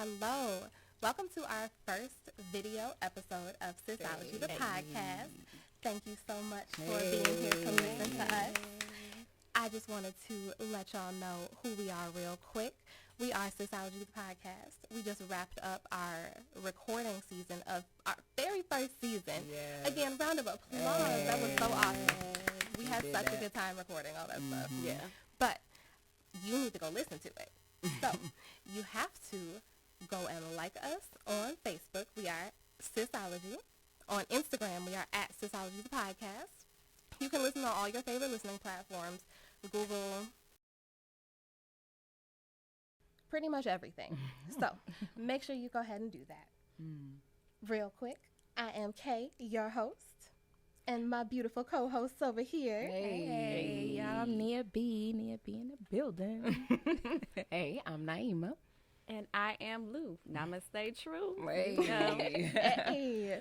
Hello. Welcome to our first video episode of Sisology The Podcast. Thank you so much for being here to listen to us. I just wanted to let y'all know who we are real quick. We are Sisology The Podcast. We just wrapped up our recording season of our very first season. Yes. Again, round of applause. That was so awesome. We had such a good time recording all that stuff. Yeah. But you need to go listen to it. So you have to go and like us on Facebook. We are Sisology. On Instagram, we are at Sisology The Podcast. You can listen on all your favorite listening platforms. Google, pretty much everything. So make sure you go ahead and do that. Real quick, I am Kay, your host, and my beautiful co-hosts over here. Hey, y'all, I'm Nia B in the building. Hey, I'm Naima. And I am Lou. Namaste, true. Hey.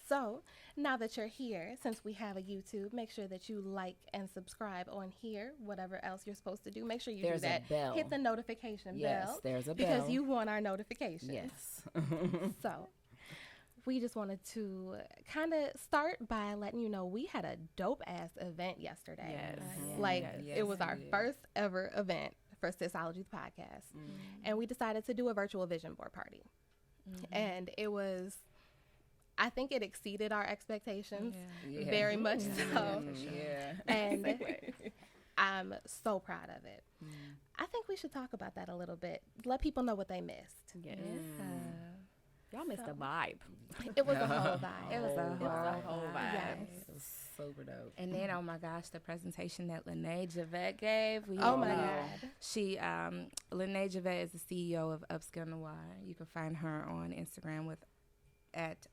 So now that you're here, since we have a YouTube, make sure that you like and subscribe on here. Whatever else you're supposed to do, make sure you There's do that. a bell. Hit the notification Yes, bell. there's a because bell. you want our notifications. Yes. So we just wanted to kind of start by letting you know we had a dope ass event yesterday. Yes. It was our first ever event for Sisology The Podcast. And we decided to do a virtual vision board party. And it was, I think it exceeded our expectations, very much so. And I'm so proud of it. I think we should talk about that a little bit. Let people know what they missed. Yes. Y'all missed the vibe. It was a whole vibe. It was a whole vibe. Yes. It was super dope. And then, oh my gosh, the presentation that Lene Javette gave. Oh my God. She, Lene Javette is the CEO of Upscale Noir. You can find her on Instagram with at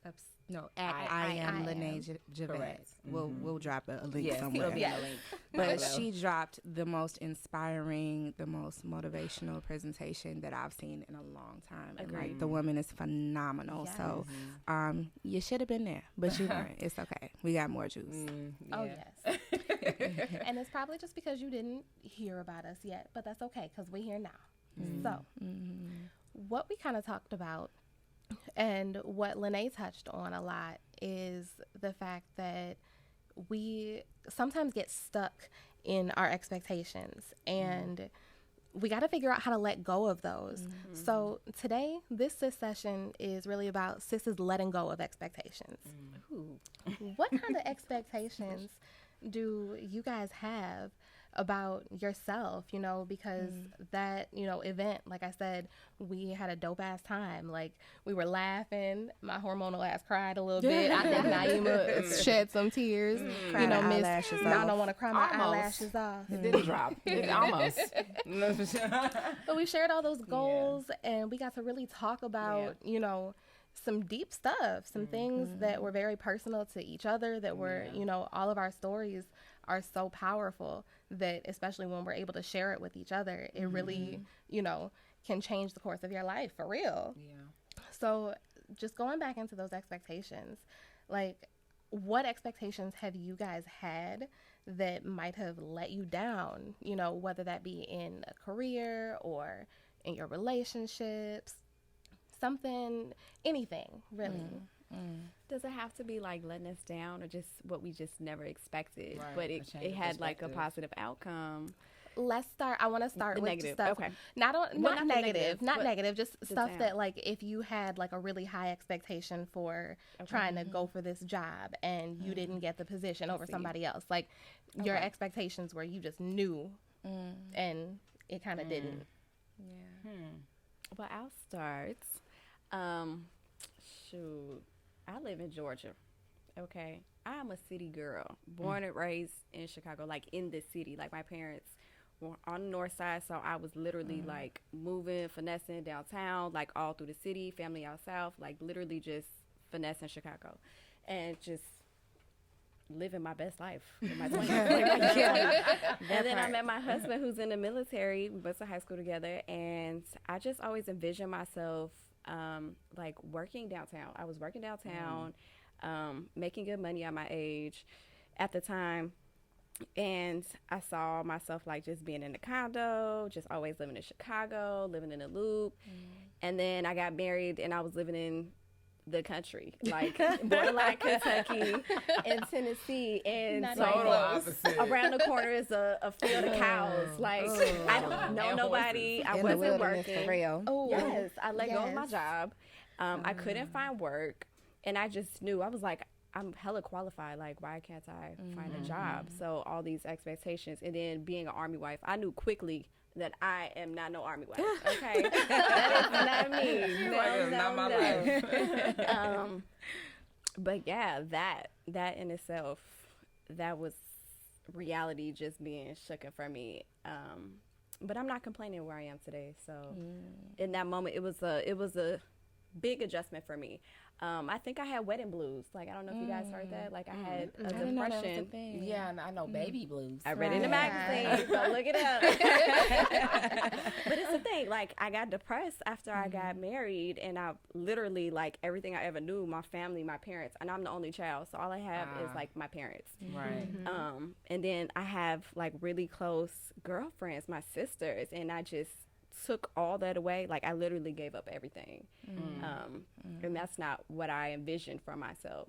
I am Lene Javette. Correct. We'll drop a link Yes, somewhere. it'll be a link. But she dropped the most inspiring, the most motivational presentation that I've seen in a long time. And like the woman is phenomenal. Yes. So you should have been there, but you weren't. It's okay. We got more juice. Oh, yes. And it's probably just because you didn't hear about us yet, but that's okay because we're here now. So what we kind of talked about and what Lene touched on a lot is the fact that we sometimes get stuck in our expectations and we got to figure out how to let go of those. So today, this Sis session is really about Sis's letting go of expectations. What kind of expectations do you guys have about yourself, because that, event, like I said, we had a dope ass time. Like we were laughing. My hormonal ass cried a little bit. I think Naima shed some tears. Cried her Miss, eyelashes I off. don't want to cry my Almost. eyelashes off. It didn't drop. It almost. But we shared all those goals and we got to really talk about, some deep stuff, some things that were very personal to each other that were, all of our stories are so powerful that especially when we're able to share it with each other, it really, can change the course of your life for real. Yeah. So just going back into those expectations, like what expectations have you guys had that might have let you down, whether that be in a career or in your relationships, anything really. Does it have to be like letting us down or just what we just never expected, Right, but a it change of had like a perspective. positive outcome? I want to start The with negative, stuff. okay. Not not the negative, negative, but negative, just stuff down. that like if you had like a really high expectation for trying to go for this job and you didn't get the position over somebody else, like your expectations where you just knew and it kind of didn't. Yeah. Well, I'll start. Shoot, I live in Georgia. Okay, I'm a city girl, born and raised in Chicago, like in the city. Like my parents were on the north side, so I was literally like moving, finessing downtown, like all through the city, family out south, like literally just finessing Chicago, and just living my best life in my 20s. And then I met my husband who's in the military. We went to high school together, and I just always envisioned myself like working downtown. I was working downtown, making good money at my age at the time. And I saw myself like just being in a condo, just always living in Chicago, living in a loop. And then I got married and I was living in the country, like borderline Kentucky and Tennessee, and Not so Total opposite. around the corner is a field of cows. Like I don't know And nobody. I In the wasn't wilderness, working. for real. Oh, Yes, I let go of my yes. job. I couldn't find work, and I just knew I was like, I'm hella qualified. Like, why can't I find a job? So all these expectations, and then being an Army wife, I knew quickly that I am not no Army wife. Okay, that is not me. Like, it's not my life. But yeah, that in itself, that was reality just being shooken for me. But I'm not complaining where I am today. So in that moment, it was a big adjustment for me. I think I had wedding blues. Like, I don't know if you guys heard that. Like, I had a didn't know that was a depression. thing. Yeah, and I know baby blues. I read it in the Right. magazine. Go look it up. But it's the thing. Like, I got depressed after I got married, and I literally, like, everything I ever knew, my family, my parents, and I'm the only child, so all I have is like my parents. Right. And then I have like really close girlfriends, my sisters, and I just took all that away. Like, I literally gave up everything. And that's not what I envisioned for myself.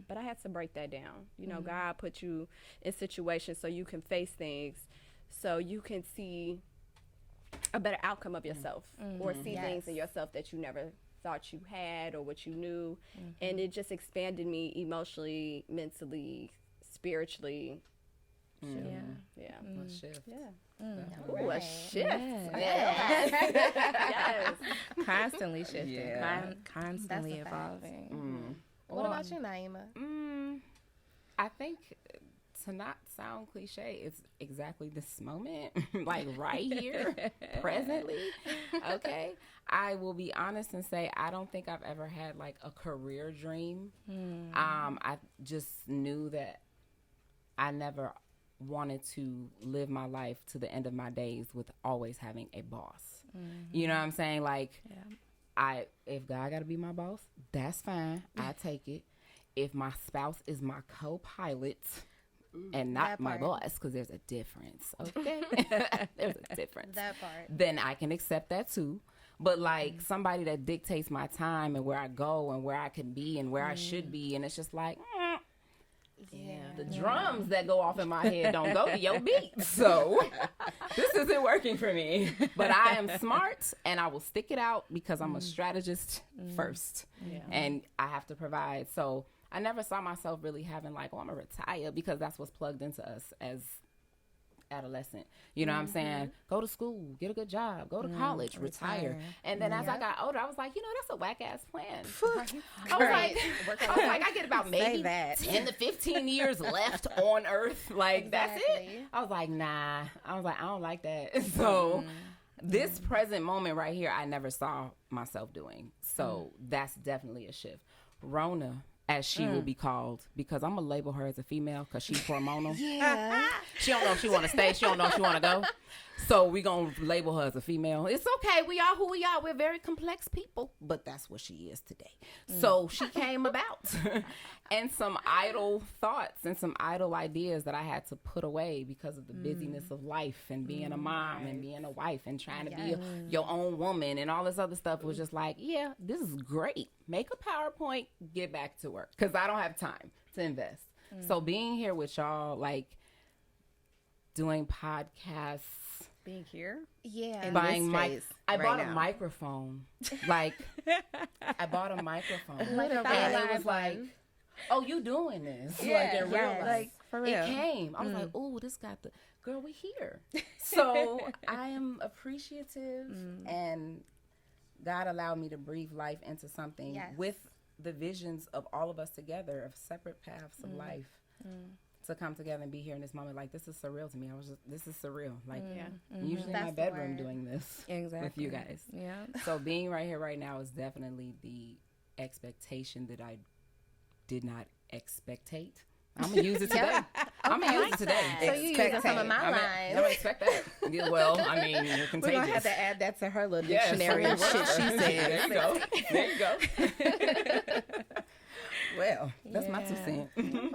But I had to break that down. You know, God put you in situations so you can face things, so you can see a better outcome of yourself, or see Yes. things in yourself that you never thought you had or what you knew. And it just expanded me emotionally, mentally, spiritually. Yeah. A shift. Yeah. All Ooh, a right. shift. Yeah. Yes. Constantly shifting. Yeah. Constantly That's a fact. evolving. What about you, Naima? I think, to not sound cliche, it's exactly this moment, like right here, presently. Okay. I will be honest and say I don't think I've ever had like a career dream. I just knew that I never wanted to live my life to the end of my days with always having a boss. You know what I'm saying? Like, if God got to be my boss, that's fine. I take it. If my spouse is my co-pilot and not That my part. boss, because there's a difference, okay? There's a difference. That part. Then I can accept that too. But like somebody that dictates my time and where I go and where I can be and where I should be, and it's just like, Yeah. the drums that go off in my head don't go to your beat. So this isn't working for me. But I am smart and I will stick it out because I'm a strategist first. And I have to provide. So I never saw myself really having like, oh, I'm going to retire, because that's what's plugged into us as adolescent. You know what I'm saying? Go to school, get a good job, go to college, retire. And then as I got older, I was like, you know, that's a whack ass plan. I get about maybe that. 10 to 15 years left on earth. Like, that's it. Exactly. I was like, nah. I was like, I don't like that. So this present moment right here, I never saw myself doing. So that's definitely a shift. Rona, as she will be called, because I'm gonna label her as a female because she's hormonal. Yeah. She don't know if she want to stay. She don't know if she want to go. So we gonna label her as a female. It's okay. We are who we are. We're very complex people, but that's what she is today. So she came about, and some idle thoughts and some idle ideas that I had to put away because of the busyness of life and being a mom and being a wife and trying to be your own woman and all this other stuff was just like, yeah, this is great. Make a PowerPoint, get back to work, because I don't have time to invest. So being here with y'all, like doing podcasts, Being here. Yeah. buying this phase I right bought now. a microphone. Like, I bought a microphone. Like a and real it was live like, one. oh, you doing this? Yeah, like in real yes. life. Like, for real. It came. I was like, oh, this got the girl. We here. So I am appreciative, and God allowed me to breathe life into something Yes. with the visions of all of us together, of separate paths of life, to come together and be here in this moment. Like, this is surreal to me. This is surreal. Like, usually in my That's the bedroom word. doing this Exactly. with you guys. Yeah. So being right here right now is definitely the expectation that I did not expectate. I'm gonna use it today. I'm gonna use it today. So you using some of my I'm lines. gonna expect that. Yeah, well, I mean, you're We're contagious. gonna have to add that to her little Yes, dictionary and so shit she there said. you go. There you go. Well, that's my 2 Yeah. cents.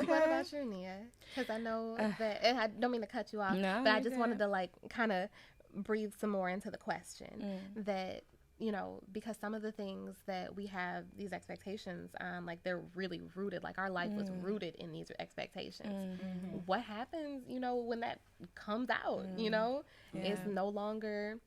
What about you, Nia? Because I know that, and I don't mean to cut you off, No, but I you're just good. wanted to like kind of breathe some more into the question that, you know, because some of the things that we have these expectations on, like they're really rooted, like our life was rooted in these expectations. What happens, you know, when that comes out, you know, it's no longer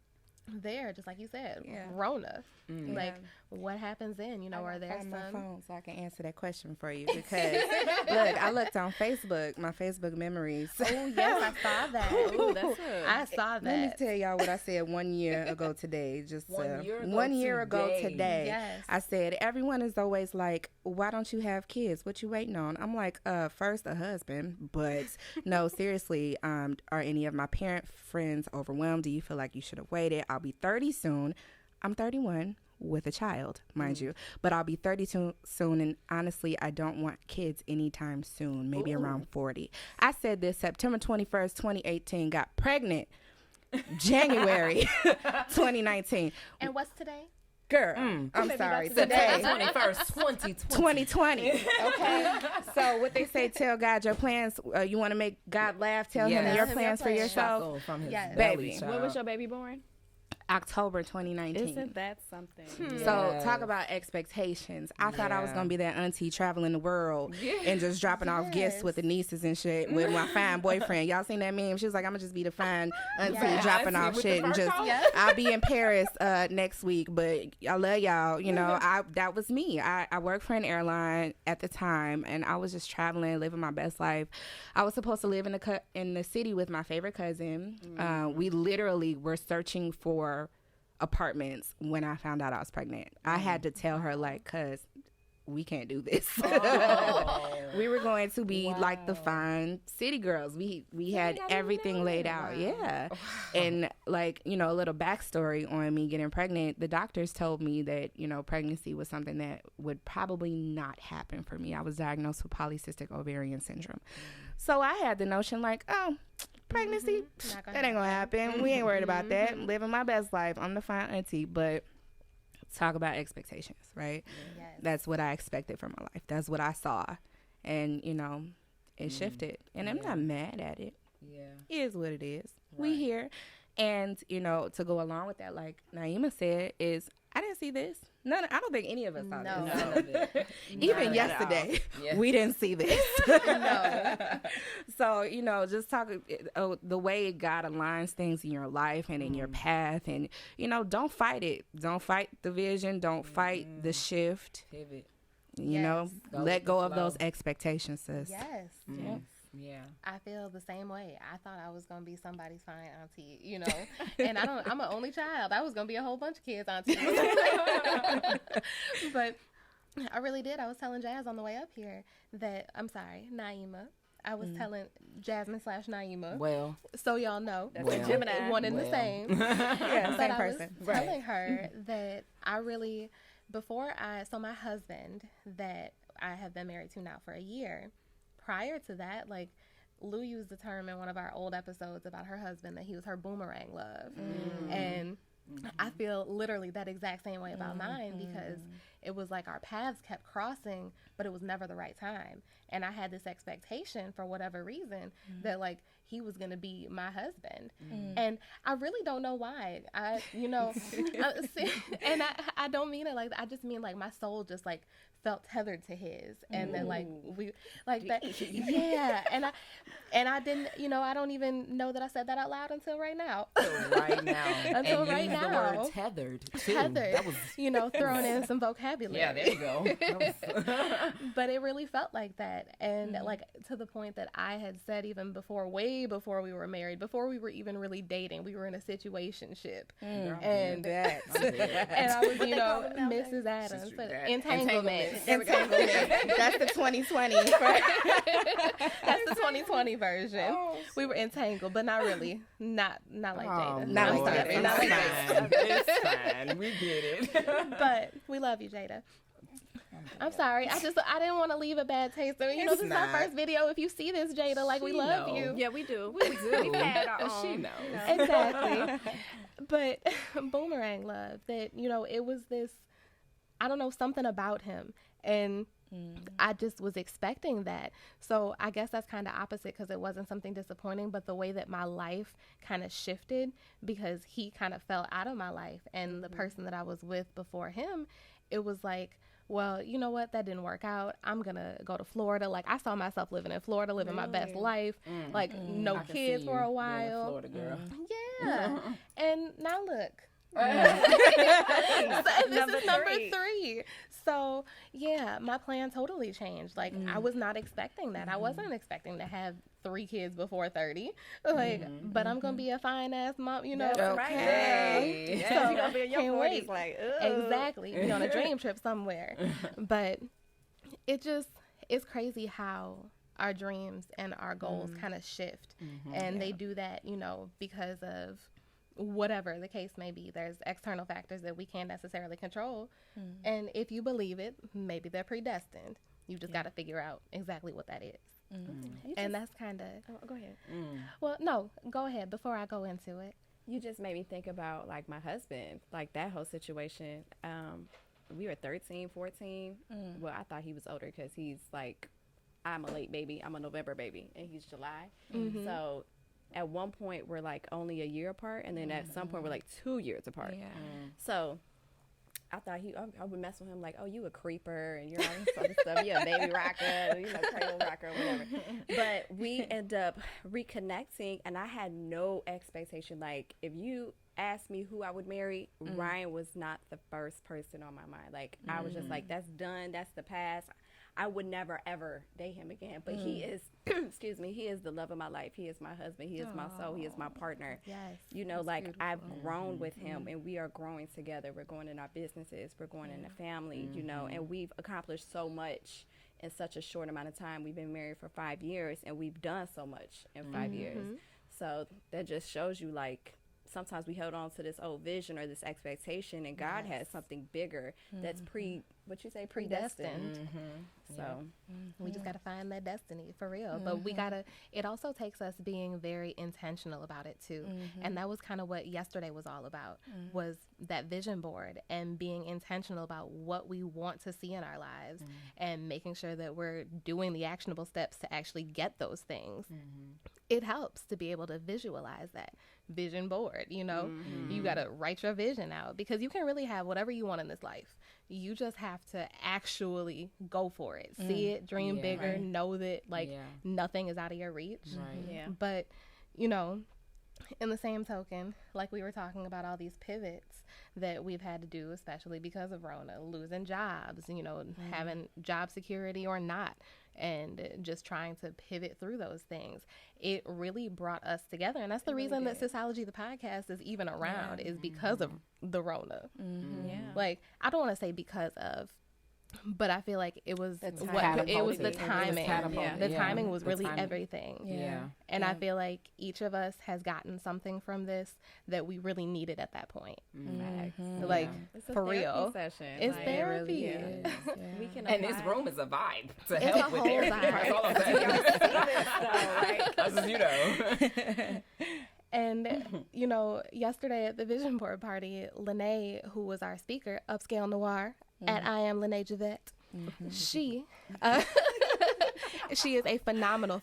there, just like you said, Rona. Like, what happens then? You know, are there some? My phone so I can answer that question for you because look, I looked on Facebook, my Facebook memories. Oh yes, I saw that. Ooh, that's good. I saw that. Let me tell y'all what I said 1 year ago today. Just 1 year ago today. Yes. I said everyone is always like, why don't you have kids? What you waiting on? I'm like, first a husband, but no, seriously, are any of my parent friends overwhelmed? Do you feel like you should have waited? I'll be 30 soon. I'm 31 with a child, mind you, but I'll be 32 soon, and honestly, I don't want kids anytime soon, maybe around 40. I said this September 21st, 2018, got pregnant January 2019. And what's today? Girl, I'm sorry. September Today, 21st, 2020. Okay. So what they say, tell God your plans. You want to make God laugh, tell him your plans for yourself. From his Yes. belly, When was your baby born? October 2019. Isn't that something? So talk about expectations. I thought I was going to be that auntie traveling the world and just dropping off gifts with the nieces and shit with my fine boyfriend. Y'all seen that meme? She was like, I'm going to just be the fine auntie dropping off shit and just, I'll be in Paris next week, but I love y'all. You know, that was me. I worked for an airline at the time and I was just traveling, living my best life. I was supposed to live in the city with my favorite cousin. We literally were searching for apartments when I found out I was pregnant. I had to tell her, like, cuz we can't do this. We were going to be like the fine city girls. We had everything laid out. And like, you know, a little backstory on me getting pregnant. The doctors told me that, you know, pregnancy was something that would probably not happen for me. I was diagnosed with polycystic ovarian syndrome. So I had the notion like, oh, pregnancy, that ain't gonna happen. We ain't worried about that. I'm living my best life. I'm the fine auntie. But talk about expectations, right? Yes. That's what I expected from my life. That's what I saw. And, you know, it shifted. And I'm not mad at it. It is what it is. We here. And, you know, to go along with that, like Naima said, is I didn't see this. I don't think any of us saw this. None of it. Even yesterday, we didn't see this. No. So, you know, just talk the way God aligns things in your life and in your path. And, you know, don't fight it. Don't fight the vision. Don't fight the shift. Pivot. You know, let go of those expectations, sis. Yes. Yeah. I feel the same way. I thought I was gonna be somebody's fine auntie, you know, and I'm an only child. I was gonna be a whole bunch of kids auntie, but I really did. I was telling Jazz on the way up here that Naima. I was telling Jasmine / Naima. Well, so y'all know that's a Gemini. One and the same. Yeah, same I person. was telling her that I really so my husband that I have been married to now for a year. Prior to that, like, Lou used the term in one of our old episodes about her husband that he was her boomerang love. And I feel literally that exact same way about mine because it was like our paths kept crossing, but it was never the right time. And I had this expectation for whatever reason that, like, he was going to be my husband. And I really don't know why. I don't mean it like that. I just mean, like, my soul just, like, felt tethered to his, and then like we like that, and I didn't, you know, I don't even know that I said that out loud until right now. Until right now. The word tethered too. That was, you know, throwing in some vocabulary. Yeah, there you go. But it really felt like that, and like to the point that I had said even before, way before we were married, before we were even really dating, we were in a situationship, and I was, you know, Mrs. Adams, but entanglement. That's the 2020. That's the 2020 version. We were entangled, but not really. Not like Jada. Not like Jada. It's fine. We get it. But we love you, Jada. I'm sorry. I didn't want to leave a bad taste. You know, this is our first video. If you see this, Jada, like, we love you. Yeah, we do. We do. We've had our own. She knows. Exactly. But boomerang love, that, you know, it was this, I don't know, something about him. And I just was expecting that. So I guess that's kind of opposite, because it wasn't something disappointing, but the way that my life kind of shifted because he kind of fell out of my life, and the person that I was with before him, it was like, well, you know what? That didn't work out. I'm going to go to Florida. Like, I saw myself living in Florida, living my best life. Like, no kids for a while. Florida girl. Yeah. And now look. This is number three. So, yeah, my plan totally changed. Like, I was not expecting that. I wasn't expecting to have 3 kids before 30. Like, but I'm going to be a fine-ass mom, you know. That's right. Hey. So, you're going to be in your 40s, like, exactly. Be on a dream trip somewhere. But it's crazy how our dreams and our goals kind of shift. And they do that, you know, because of whatever the case may be. There's external factors that we can't necessarily control. And if you believe it, maybe they're predestined. You just got to figure out exactly what that is. And that's kind of... Oh, go ahead. Well, no, go ahead before I go into it. You just made me think about, like, my husband, like, that whole situation. We were 13, 14. Well, I thought he was older because he's, like, I'm a late baby. I'm a November baby, and he's July. So at one point, we're, like, only a year apart, and then at some point, we're, like, 2 years apart. Yeah. So I thought I would mess with him like, oh, you a creeper, and you're all this other stuff. You're a baby rocker, you know, cradle rocker, whatever. But we end up reconnecting, and I had no expectation. Like, if you asked me who I would marry, Ryan was not the first person on my mind. Like, I was just like, that's done. That's the past. I would never, ever date him again. But he is, excuse me, he is the love of my life. He is my husband. He is my soul. He is my partner. Yes. You know, like, beautiful. I've grown with him, and we are growing together. We're growing in our businesses. We're growing in the family, you know, and we've accomplished so much in such a short amount of time. We've been married for 5 years, and we've done so much in 5 years. So that just shows you, like, sometimes we hold on to this old vision or this expectation, and God has something bigger that's predestined. So we just got to find that destiny for real. But it also takes us being very intentional about it too. And that was kind of what yesterday was all about, was that vision board and being intentional about what we want to see in our lives and making sure that we're doing the actionable steps to actually get those things. It helps to be able to visualize that vision board, you know. You got to write your vision out, because you can really have whatever you want in this life. You just have to actually go for it. See it, dream bigger, know that, like, nothing is out of your reach. But, you know, in the same token, like we were talking about all these pivots that we've had to do, especially because of Rona, losing jobs, you know, having job security or not, and just trying to pivot through those things. It really brought us together. And that's the reason that Sisology the Podcast is even around, is because of the Rona. Like, I don't want to say because of, but I feel like it was the timing. The timing was really everything. And I feel like each of us has gotten something from this that we really needed at that point. Like, it's a for real. Session. It's like, therapy. It really is. We can and this room is a vibe to it's help a with whole therapy. vibe. That's all I'm saying. That's just, you know. And, you know, yesterday at the Vision Board party, Lene, who was our speaker, Upscale Noir, at I Am Lene Javette, she is a phenomenal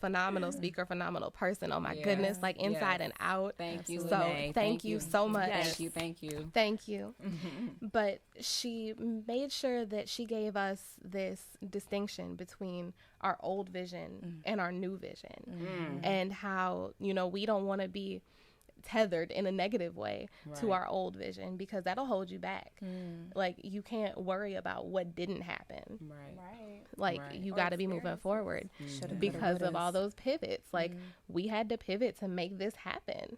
speaker, phenomenal person. Oh, my goodness, like, inside and out. Thank you, so Lene. Thank you so much. Thank you. Thank you. But she made sure that she gave us this distinction between our old vision and our new vision, and how, you know, we don't want to be tethered in a negative way to our old vision, because that'll hold you back. Like, you can't worry about what didn't happen. Like, you got to be moving forward because of all those pivots. Like, we had to pivot to make this happen.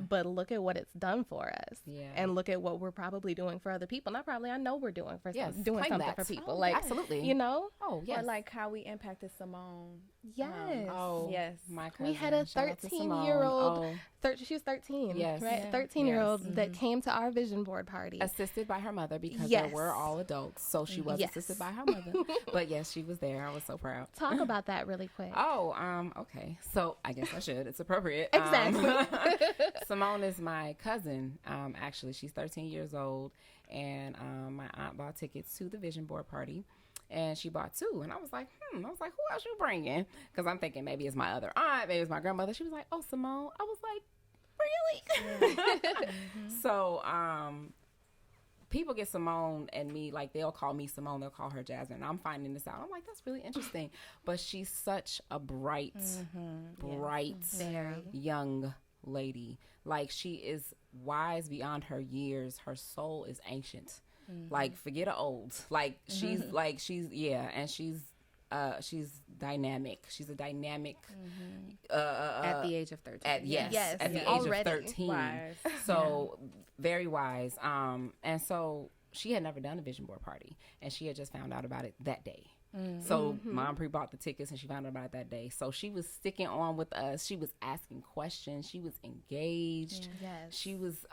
But look at what it's done for us. And look at what we're probably doing for other people. Not probably, I know we're doing for doing something for people. Oh, like, absolutely. You know? Oh, yes. Or like how we impacted Simone. Yes. My cousin. We had a 13-year-old. She was 13. Yes. Right? 13-year-old that came to our vision board party. Assisted by her mother, because they were all adults. So she was assisted by her mother. But yes, she was there. I was so proud. Talk about that really quick. Okay. So I guess I should. It's appropriate. Exactly. Simone is my cousin. Actually, she's 13 years old. And my aunt bought tickets to the vision board party. And she bought 2. And I was like, who else you bringing? Because I'm thinking maybe it's my other aunt, maybe it's my grandmother. She was like, oh, Simone. I was like, really? So, people get Simone and me, like, they'll call me Simone, they'll call her Jasmine. I'm finding this out. I'm like, that's really interesting. But she's such a bright, young lady. Like, she is wise beyond her years. Her soul is ancient. Like, forget her old. Like, she's and she's dynamic. She's a dynamic at the age of 13. At the age of 13. Wise. So very wise. And so she had never done a vision board party, and she had just found out about it that day. So mom pre-bought the tickets, and she found out about it that day. So she was sticking on with us. She was asking questions. She was engaged. She was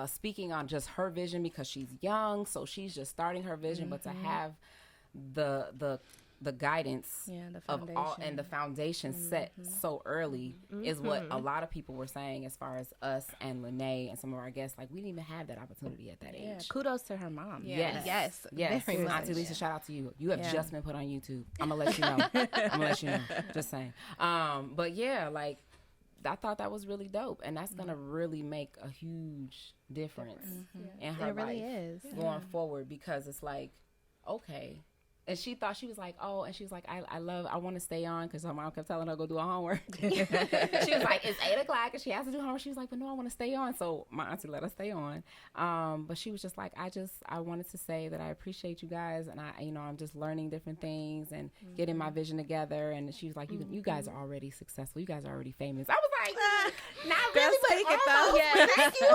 speaking on just her vision because she's young, so she's just starting her vision. But to have the guidance of all and the foundation set so early is what a lot of people were saying, as far as us and Lene and some of our guests. Like, we didn't even have that opportunity at that age. Kudos to her mom. Yes. Auntie Lisa, shout out to you. You have just been put on YouTube. I'm gonna let you know. Just saying. But yeah, like, I thought that was really dope, and that's gonna really make a huge difference in her life going forward, because it's like, okay. And she thought, she was like, oh, and she was like, I want to stay on, because her mom kept telling her to go do her homework. She was like, it's 8:00 and she has to do homework. She was like, but no, I want to stay on. So my auntie let her stay on. But she was just like, I wanted to say that I appreciate you guys, and I'm just learning different things and getting my vision together. And she was like, you guys are already successful. You guys are already famous. I was like, not really, but take it though. Yeah, thank you.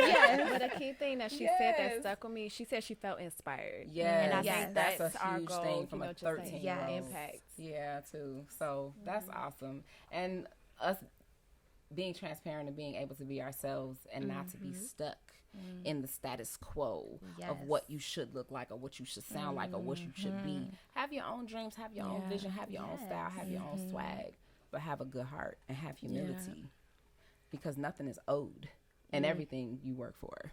Yeah, but a key thing that she said that stuck with me, she said she felt inspired. Yeah, and I think that's a huge our goal. Thing from a 13-year-old. Impact. Yeah, too. So that's awesome. And us being transparent and being able to be ourselves and not to be stuck in the status quo of what you should look like or what you should sound like or what you should be. Have your own dreams, have your own vision, have your own style, have your own swag, but have a good heart and have humility, because nothing is owed and everything you work for.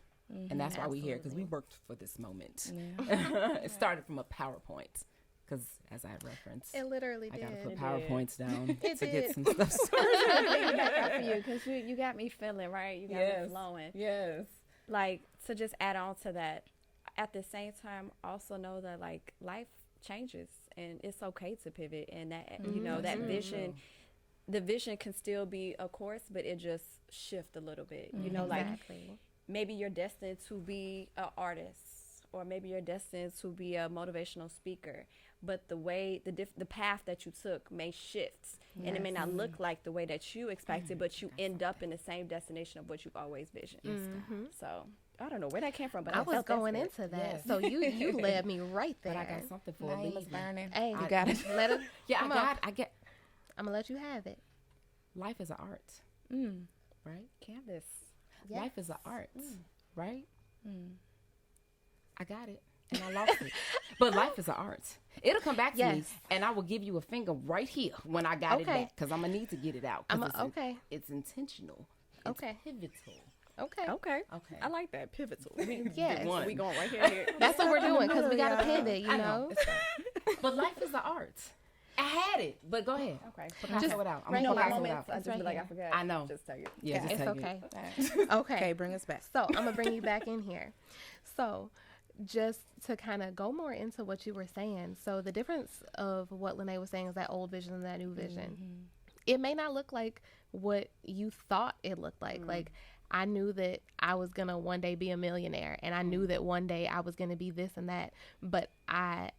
And that's why we're here, because we worked for this moment. It started from a PowerPoint, because as I referenced, it literally did. I got to put PowerPoints down to did. get some stuff started. Back up for you, because you got me feeling, right? You got me flowing. Yes. Like, to just add on to that, at the same time, also know that, like, life changes, and it's okay to pivot, and that that vision. The vision can still be a course, but it just shift a little bit. Like, maybe you're destined to be an artist, or maybe you're destined to be a motivational speaker, but the path that you took may shift, and it may not look like the way that you expected, but you end up in the same destination of what you've always visioned. So I don't know where that came from, but I was going into that. So you led me right there. But I got something for Name is burning. Hey, you got it. Let it. Yeah, I'm gonna let you have it. Life is an art, right? Canvas. Yes. Life is an art, right? I got it, and I lost it. But life is an art. It'll come back to me, and I will give you a finger right here when I got it back, because I'm gonna need to get it out. It's intentional. It's pivotal. Okay. I like that, pivotal. Yes. We going right here. That's what we're doing, because we got to pivot, you know. But life is an art. I had it, but go ahead. Okay. Just it out. I'm my moments, I just be like, I forgot. I know. Just tell you. Yeah, it's okay. Okay, bring us back. So I'm gonna bring you back in here. So just to kind of go more into what you were saying. So the difference of what Lene was saying is that old vision and that new vision. It may not look like what you thought it looked like. Like, I knew that I was gonna one day be a millionaire, and I knew that one day I was gonna be this and that, but I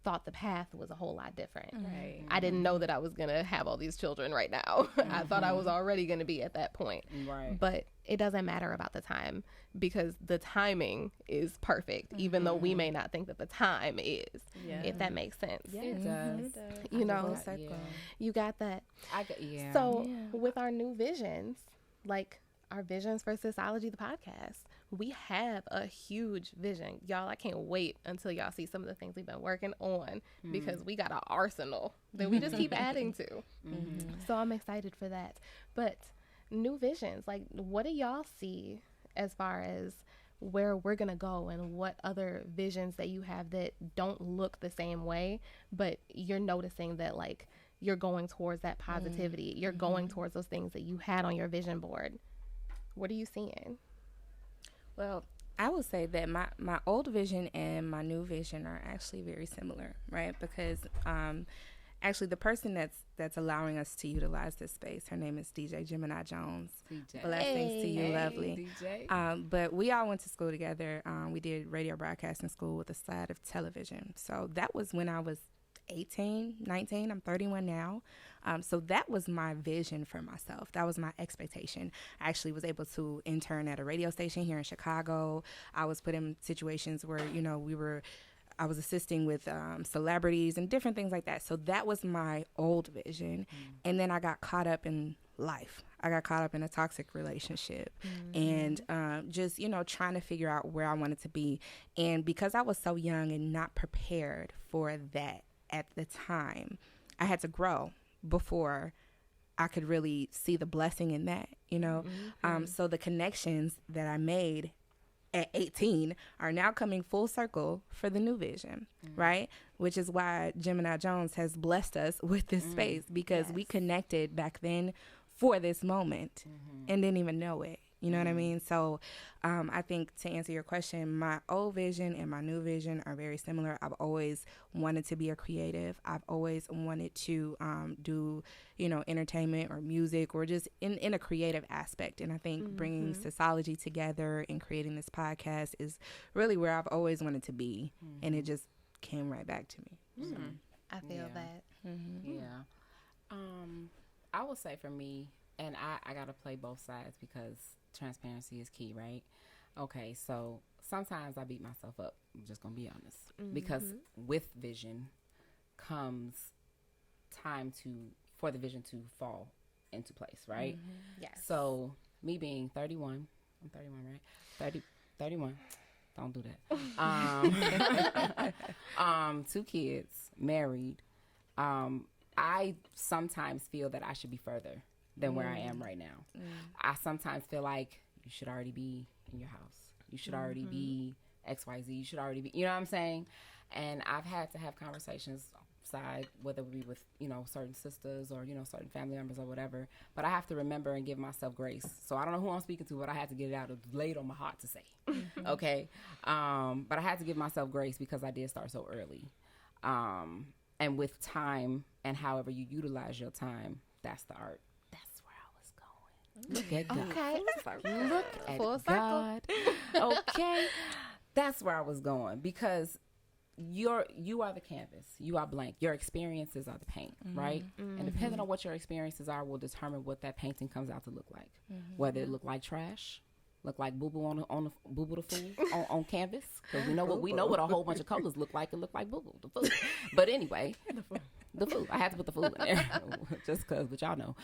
thought the path was a whole lot different. Right. I didn't know that I was going to have all these children right now. I thought I was already going to be at that point. Right. But it doesn't matter about the time, because the timing is perfect, even though we may not think that the time is, if that makes sense. Yeah, it does. You know, you got that. So with our new visions, like our visions for Sisology the Podcast, we have a huge vision. Y'all, I can't wait until y'all see some of the things we've been working on, because we got an arsenal that we just keep adding to. So I'm excited for that. But new visions, like, what do y'all see as far as where we're going to go and what other visions that you have that don't look the same way, but you're noticing that like you're going towards that positivity. You're going towards those things that you had on your vision board. What are you seeing? Well, I will say that my old vision and my new vision are actually very similar, right? Because actually the person that's allowing us to utilize this space, her name is DJ Gemini Jones. DJ. Blessings to you, lovely. DJ. But we all went to school together. We did radio broadcasting school with a side of television. So that was when I was 18, 19. I'm 31 now. So that was my vision for myself. That was my expectation. I actually was able to intern at a radio station here in Chicago. I was put in situations where, I was assisting with celebrities and different things like that. So that was my old vision. And then I got caught up in life. I got caught up in a toxic relationship and just, trying to figure out where I wanted to be. And because I was so young and not prepared for that at the time, I had to grow before I could really see the blessing in that, So the connections that I made at 18 are now coming full circle for the new vision, right? Which is why Gemini Jones has blessed us with this space, because we connected back then for this moment and didn't even know it. You know what I mean? So I think to answer your question, my old vision and my new vision are very similar. I've always wanted to be a creative. I've always wanted to do, entertainment or music or just in a creative aspect. And I think bringing Sisology together and creating this podcast is really where I've always wanted to be. And it just came right back to me. I feel that. Yeah. I will say for me, and I got to play both sides because transparency is key, right? Okay, so sometimes I beat myself up. I'm just going to be honest. Because with vision comes time for the vision to fall into place, right? Yes. So me being 31, I'm 31, right? 31. Don't do that. 2 kids, married. I sometimes feel that I should be further than where I am right now. I sometimes feel like you should already be in your house. You should already be XYZ. You should already be, you know what I'm saying? And I've had to have conversations outside, whether it be with, certain sisters or, certain family members or whatever. But I have to remember and give myself grace. So I don't know who I'm speaking to, but I had to get it out. It was laid on my heart to say. Okay? But I had to give myself grace because I did start so early. And with time and however you utilize your time, that's the art. Look at God. Okay. Look at Full God. Okay. That's where I was going, because you are the canvas. You are blank. Your experiences are the paint, right? And depending on what your experiences are will determine what that painting comes out to look like. Whether it look like trash, look like boo boo on boo boo the fool on canvas, because we know what a whole bunch of colors look like. It look like boo boo the fool. But anyway, the fool. I had to put the fool in there just because, but y'all know.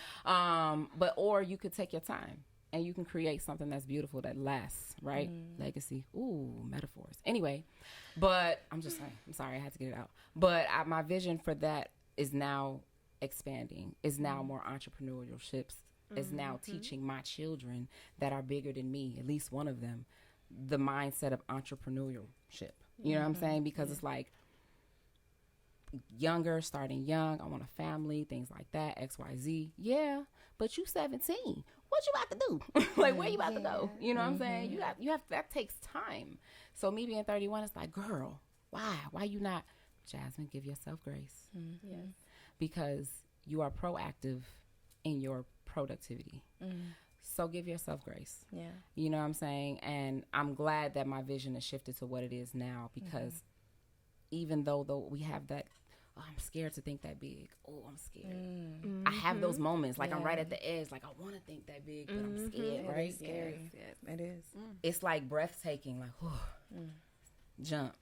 Or you could take your time and you can create something that's beautiful that lasts, right? Legacy. Ooh, metaphors. Anyway, but I'm just saying. I'm sorry, I had to get it out. But my vision for that is now expanding. Is now more entrepreneurships. Is now teaching my children that are bigger than me, at least one of them, the mindset of entrepreneurship. You know what I'm saying? Because it's like starting young, I want a family, things like that, XYZ. Yeah, but you 17. What you about to do? Like, where you about to go? You know what I'm saying? You have that takes time. So me being 31, it's like, girl, why you not? Jasmine, give yourself grace. Yes. Because you are proactive in your productivity. So give yourself grace. Yeah. You know what I'm saying? And I'm glad that my vision has shifted to what it is now, because even though we have that, I'm scared to think that big. Oh, I'm scared. I have those moments, like I'm right at the edge, like I want to think that big, but I'm scared, right? It is scary. Yes, it is. It's like breathtaking, like, jump,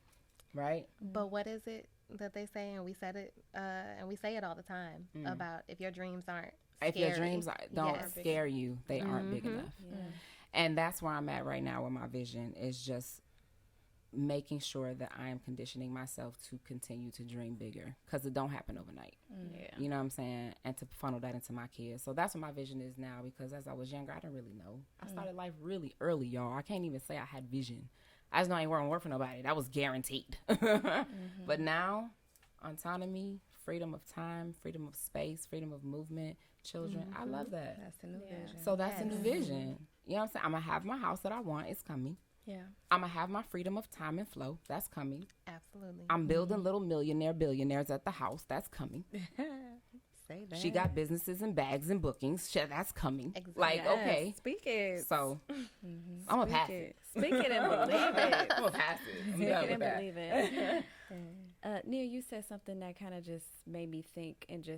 right? But what is it that they say, and we said it, and we say it all the time, about if your dreams aren't scary, if your dreams don't scare you, they aren't big enough. And that's where I'm at right now with my vision, is just making sure that I am conditioning myself to continue to dream bigger, because it don't happen overnight. Yeah. You know what I'm saying? And to funnel that into my kids. So that's what my vision is now, because as I was younger, I didn't really know. I started life really early, y'all. I can't even say I had vision. I just know I ain't work for nobody. That was guaranteed. But now, autonomy, freedom of time, freedom of space, freedom of movement, children, I love that. That's the new vision. So that's the new vision. You know what I'm saying? I'm going to have my house that I want. It's coming. Yeah. I'm going to have my freedom of time and flow. That's coming. Absolutely. I'm building little billionaires at the house. That's coming. Say that. She got businesses and bags and bookings. Shit, that's coming. Exactly. Like, okay. Speak it. So, I'm going to pass it. Speak it and believe it. I'm going to pass it. I'm Speak done it with and that. believe it. Neil, you said something that kind of just made me think, and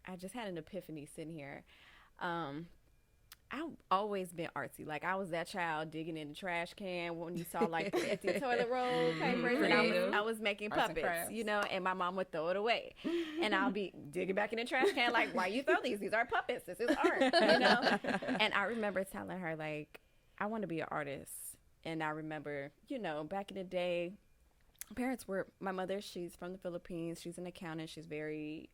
I just had an epiphany sitting here. I've always been artsy. Like, I was that child digging in the trash can when you saw, like, the empty toilet roll papers. And I was making Arts and puppets, crafts. you know, and my mom would throw it away. And I'll be digging back in the trash can, like, why you throw these? These are puppets. This is art, you know? And I remember telling her, like, I want to be an artist. And I remember, you know, back in the day, my mother, she's from the Philippines. She's an accountant. She's very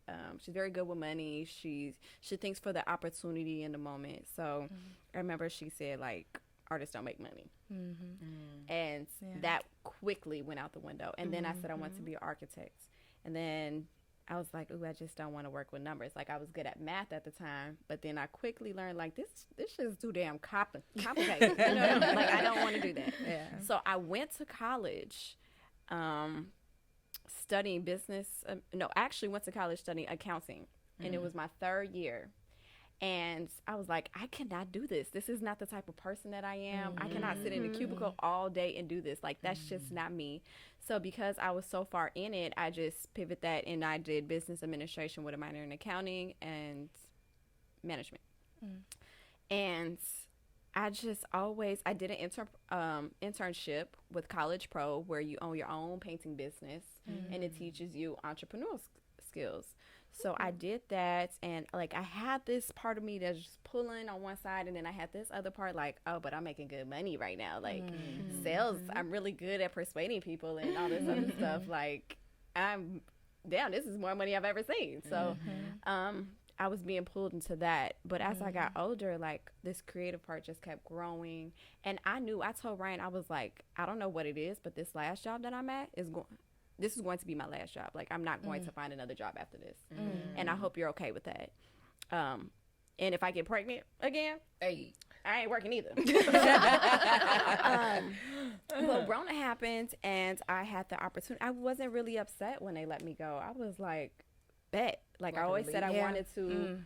good with money. She thinks for the opportunity in the moment. So I remember she said, like, artists don't make money. And that quickly went out the window. And then I said I want to be an architect. And then I was like, ooh, I just don't want to work with numbers. Like, I was good at math at the time, but then I quickly learned, like, this shit is too damn complicated. You know? Like, I don't want to do that. Yeah. So I went to college studying business. Actually went to college studying accounting, and it was my third year. And I was like, I cannot do this. This is not the type of person that I am. I cannot sit in a cubicle all day and do this. Like, that's just not me. So because I was so far in it, I just pivoted that, and I did business administration with a minor in accounting and management. And I did an internship with College Pro, where you own your own painting business, and it teaches you entrepreneurial skills. So I did that, and, like, I had this part of me that's just pulling on one side, and then I had this other part, like, oh, but I'm making good money right now. Like, sales, I'm really good at persuading people and all this other stuff. Like, this is more money I've ever seen. So I was being pulled into that. But as I got older, like, this creative part just kept growing. And I told Ryan, I was like, I don't know what it is, but this last job that I'm at this is going to be my last job. Like, I'm not going to find another job after this. And I hope you're okay with that. And if I get pregnant again, Hey. I ain't working either. But Rona happened, and I had the opportunity. I wasn't really upset when they let me go. I was like, bet. Like, I always said I wanted to,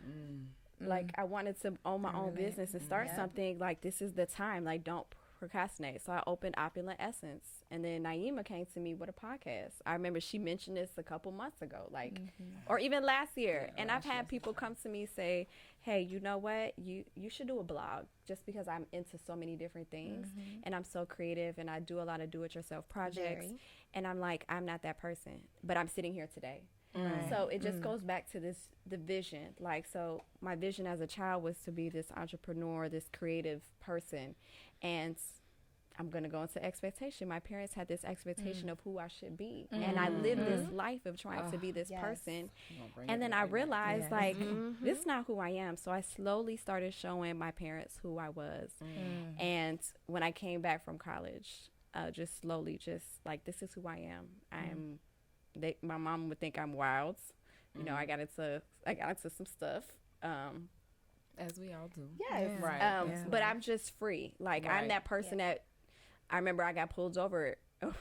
like, I wanted to own my own business and start something. Like, this is the time. Like, don't procrastinate. So I opened Opulent Essence, and then Naima came to me with a podcast. I remember she mentioned this a couple months ago, like, or even last year. And I've had people come to me say, hey, you know what, you should do a blog, just because I'm into so many different things, and I'm so creative, and I do a lot of do-it-yourself projects. And I'm like, I'm not that person, but I'm sitting here today. So it just goes back to the vision. Like, so my vision as a child was to be this entrepreneur, this creative person. And I'm going to go into expectation. My parents had this expectation of who I should be. And I lived this life of trying to be this person. And then I realized, like, this is not who I am. So I slowly started showing my parents who I was. And when I came back from college, just slowly, just like, this is who I am. My mom would think I'm wild. You know, I got into some stuff. As we all do. Yes. But I'm just free. Like, I'm that person that, I remember I got pulled over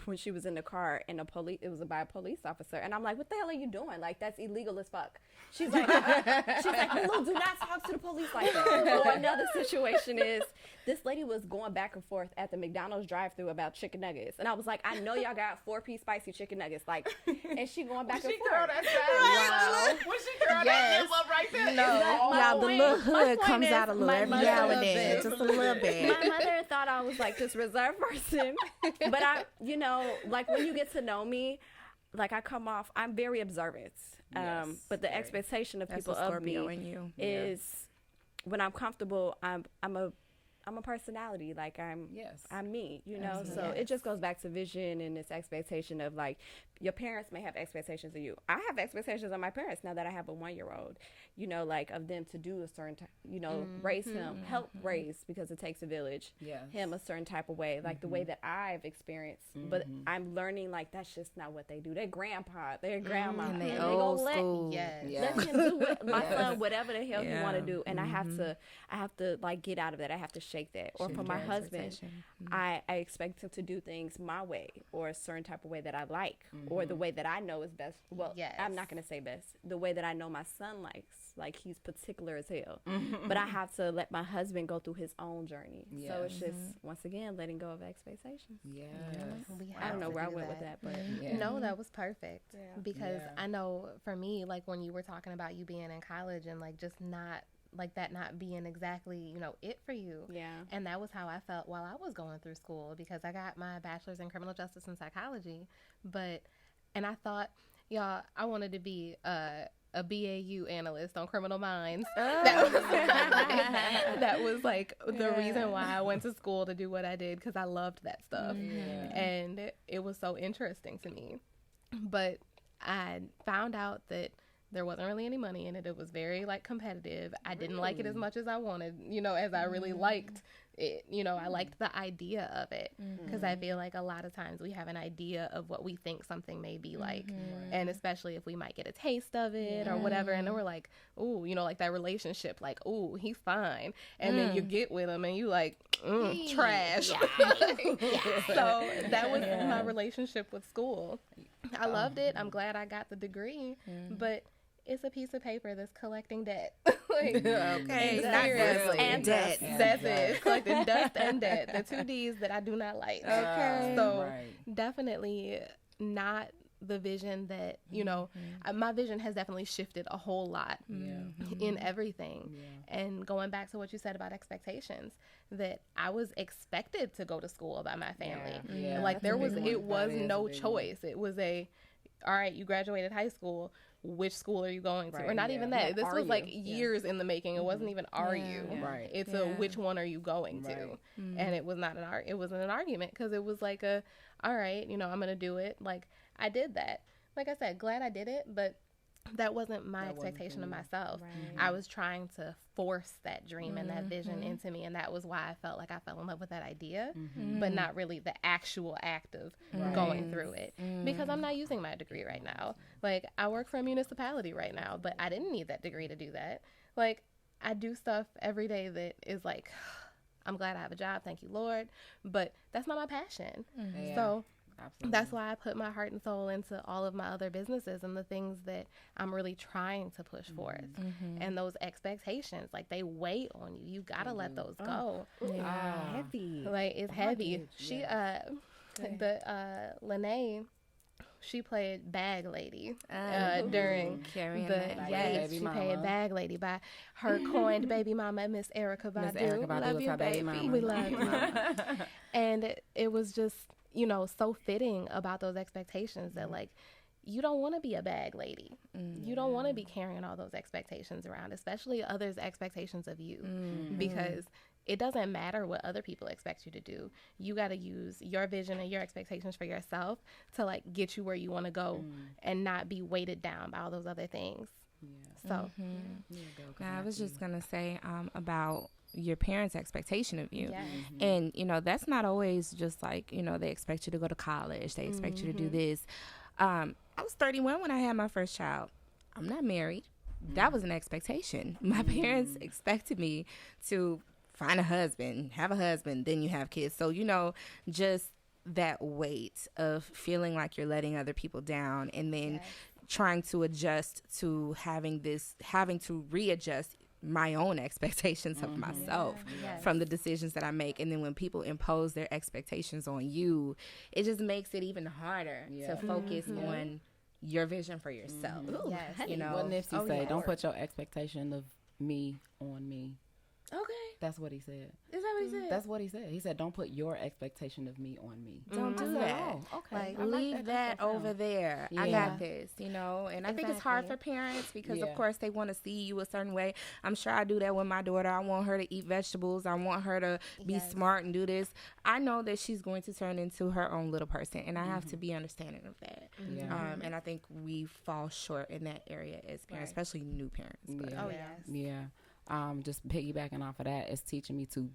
when she was in the car, and it was by a police officer, and I'm like, what the hell are you doing? Like, that's illegal as fuck. She's like, Lulu, do not talk to the police like that. Or another situation is, this lady was going back and forth at the McDonald's drive-thru about chicken nuggets, and I was like, I know y'all got 4-piece spicy chicken nuggets, like, and she going back and forth. Wow. When she curled that lip up right there. No, y'all, the little hood comes out a little every now and then, just a little bit. My mother thought I was like this reserved person, but I, you know, like, when you get to know me, like, I'm very observant. But the expectation of people of me is, when I'm comfortable, I'm a I'm a personality. Like I'm me, you know? Absolutely. So it just goes back to vision and this expectation of like, your parents may have expectations of you. I have expectations of my parents now that I have a 1-year-old, you know, like of them to do a certain, raise him, help raise, because it takes a village, him a certain type of way, like the way that I've experienced. But I'm learning like that's just not what they do. Their grandpa, their grandma, and they old school. Let him do my son whatever the hell you want to do, and I have to like get out of that. I have to shake that. Or for my husband, I expect him to do things my way or a certain type of way that I like. Or the way that I know is best. Well, I'm not going to say best. The way that I know my son likes. Like, he's particular as hell. But I have to let my husband go through his own journey. So it's just, once again, letting go of expectations. I don't know where I went with that, but... No, that was perfect. Because I know, for me, like, when you were talking about you being in college and, like, just not... like that not being exactly, it for you. And that was how I felt while I was going through school, because I got my bachelor's in criminal justice and psychology. And I thought, y'all, I wanted to be a BAU analyst on Criminal Minds. That was like the reason why I went to school to do what I did, because I loved that stuff. And it was so interesting to me. But I found out that there wasn't really any money in it. It was very like competitive. I didn't like it as much as I wanted, as I really liked it. I liked the idea of it, because I feel like a lot of times we have an idea of what we think something may be like, and especially if we might get a taste of it or whatever, and then we're like, ooh, like that relationship, like, ooh, he's fine, and then you get with him and you like, trash. So that was my relationship with school. I loved it. I'm glad I got the degree, but it's a piece of paper that's collecting debt. Okay, not dust and debt. That's it. Collecting dust and debt. The 2 Ds that I do not like. Okay. So definitely not the vision that, my vision has definitely shifted a whole lot in everything. And going back to what you said about expectations, that I was expected to go to school by my family. Like it was no choice. It was all right, you graduated high school, which school are you going to? Or not even that. This was like years in the making. It wasn't even are you? It's a which one are you going to? And it was not it wasn't an argument, because it was like all right, I'm going to do it. Like, I did that. Like I said, glad I did it, but that wasn't my expectation of myself. I was trying to force that dream and that vision into me, and that was why I felt like I fell in love with that idea, but not really the actual act of going through it, because I'm not using my degree right now. Like, I work for a municipality right now, but I didn't need that degree to do that. Like, I do stuff every day that is like, I'm glad I have a job, thank you, Lord, but that's not my passion. So absolutely. That's why I put my heart and soul into all of my other businesses and the things that I'm really trying to push forth. And those expectations, like, they weigh on you. You gotta let those go. Heavy. Like, it's heavy. She, Lene, she played Bag Lady during she played Bag Lady by her coined baby mama, Miss Erykah Badu. Love you, baby. We love you. And it was just, so fitting about those expectations that, like, you don't want to be a bag lady. You don't want to be carrying all those expectations around, especially others' expectations of you, because it doesn't matter what other people expect you to do. You got to use your vision and your expectations for yourself to, like, get you where you want to go and not be weighted down by all those other things. So now, I was just going to say about your parents' expectation of you. And, that's not always just like, they expect you to go to college. They expect you to do this. I was 31 when I had my first child. I'm not married. That was an expectation. My parents expected me to find a husband, have a husband, then you have kids. So, just that weight of feeling like you're letting other people down, and then trying to adjust to having to readjust my own expectations of myself from the decisions that I make. And then when people impose their expectations on you, it just makes it even harder to focus on your vision for yourself. What Nipsey say? Don't put your expectation of me on me. Okay. That's what he said. Is that what he said? That's what he said. He said, don't put your expectation of me on me. Don't do I said, that. oh, okay. Like, I like Leave that over there. I Yeah. got this, you know. And I think it's hard for Exactly. parents because, Yeah. of course, they want to see you a certain way. I'm sure I do that with my daughter. I want her to eat vegetables. I want her to be Yes. smart and do this. I know that she's going to turn into her own little person, and I have to be understanding of that. Yeah. And I think we fall short in that area as parents, especially new parents. But, Yeah. Oh, yes. Yeah. Just piggybacking off of that, it's teaching me to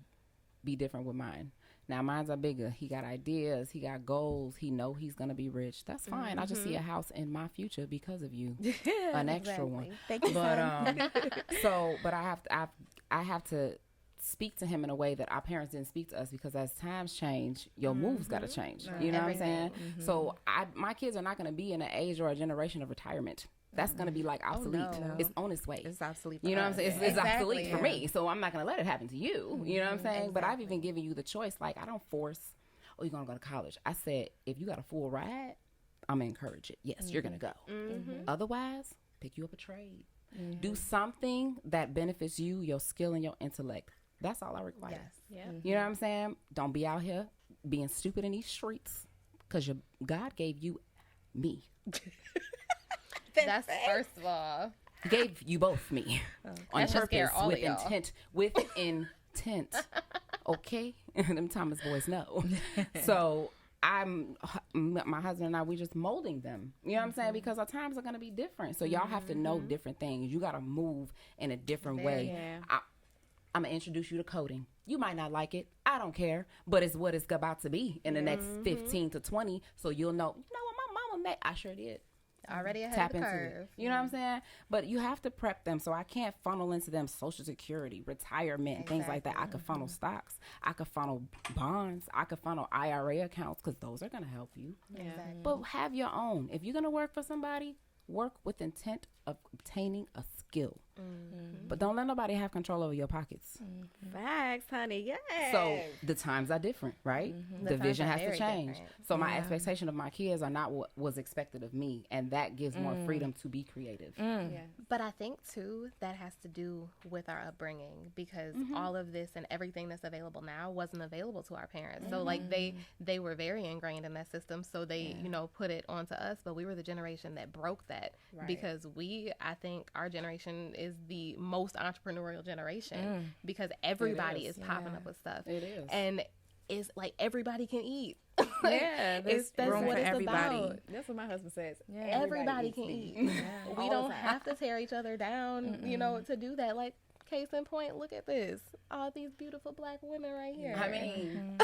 be different with mine. Now, mine's are bigger. He got ideas. He got goals. He know he's going to be rich. That's fine. I just see a house in my future because of you. An extra one. Thank you, But, son. but I have to speak to him in a way that our parents didn't speak to us, because as times change, your moves got to change. You know what I'm saying? So my kids are not going to be in an age or a generation of retirement. That's going to be like obsolete. no. It's on its way. It's obsolete for You know what I'm us. saying? It's Exactly, obsolete for me. So I'm not going to let it happen to you. You know what I'm saying? But I've even given you the choice. Like, I don't force, oh, you're going to go to college. I said, if you got a full ride, I'm going to encourage it. Yes, you're going to go. Otherwise, pick you up a trade. Do something that benefits you, your skill, and your intellect. That's all I require. Yes. Yeah. You know what I'm saying? Don't be out here being stupid in these streets, because God gave you me. That's first of all. He gave you both me on That should scare purpose, all with of y'all. intent. With intent. Okay? Them Thomas boys know. So my husband and I, we just molding them. You know what I'm saying? Because our times are going to be different. So y'all have to know different things. You got to move in a different way. Yeah. I'm going to introduce you to coding. You might not like it. I don't care. But it's what it's about to be in the next 15 to 20. So you'll know, you know what my mama made? I sure did. Already ahead Tap of the into curve. it. You know what I'm saying? But you have to prep them. So I can't funnel into them Social Security, retirement, and things like that. I could funnel stocks. I could funnel bonds. I could funnel IRA accounts, because those are going to help you. Exactly. But have your own. If you're going to work for somebody, work with intent of obtaining a skill. But don't let nobody have control over your pockets. Facts, honey. Yes. So the times are different, right? The times vision are has to very change. different. So my expectation of my kids are not what was expected of me, and that gives more freedom to be creative. Yeah. But I think, too, that has to do with our upbringing, because all of this and everything that's available now wasn't available to our parents. So, like, they were very ingrained in that system, so they, you know, put it onto us. But we were the generation that broke that, because I think our generation is the most entrepreneurial generation, because everybody is popping up with stuff. It is. And it's like everybody can eat. Yeah, there's that's room what for it's everybody. about. That's what my husband says. Everybody can eat. We All don't the time. have to tear each other down, you know, to do that. Like, case in point, look at this. All these beautiful black women right here. I mean,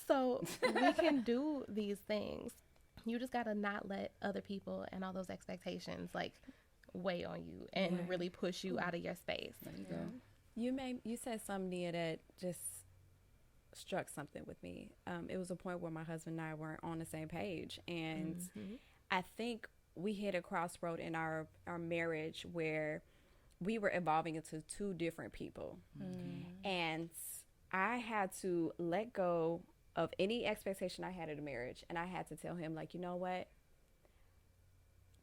So we can do these things. You just got to not let other people and all those expectations, like, weigh on you and really push you out of your space. there you go. You said something, Nia, that just struck something with me. It was a point where my husband and I weren't on the same page, and I think we hit a crossroad in our marriage where we were evolving into two different people, and I had to let go of any expectation I had of the marriage, and I had to tell him, like, you know what?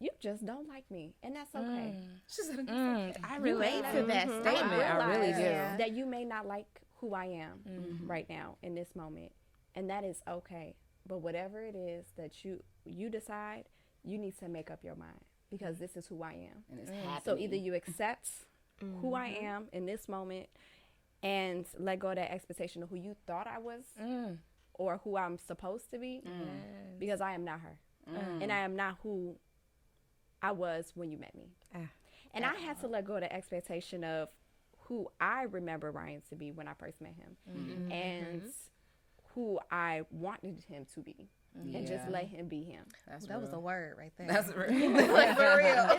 You just don't like me, and that's okay. I relate to that statement. I really do. That you may not like who I am right now in this moment, and that is okay. But whatever it is that you decide, you need to make up your mind, because this is who I am. And it's happening. So either you accept who I am in this moment and let go of that expectation of who you thought I was or who I'm supposed to be, because I am not her, and I am not who I was when you met me. And I had to let go of the expectation of who I remember Ryan to be when I first met him, and who I wanted him to be, and just let him be him. That was a word right there. That's real. like, for real.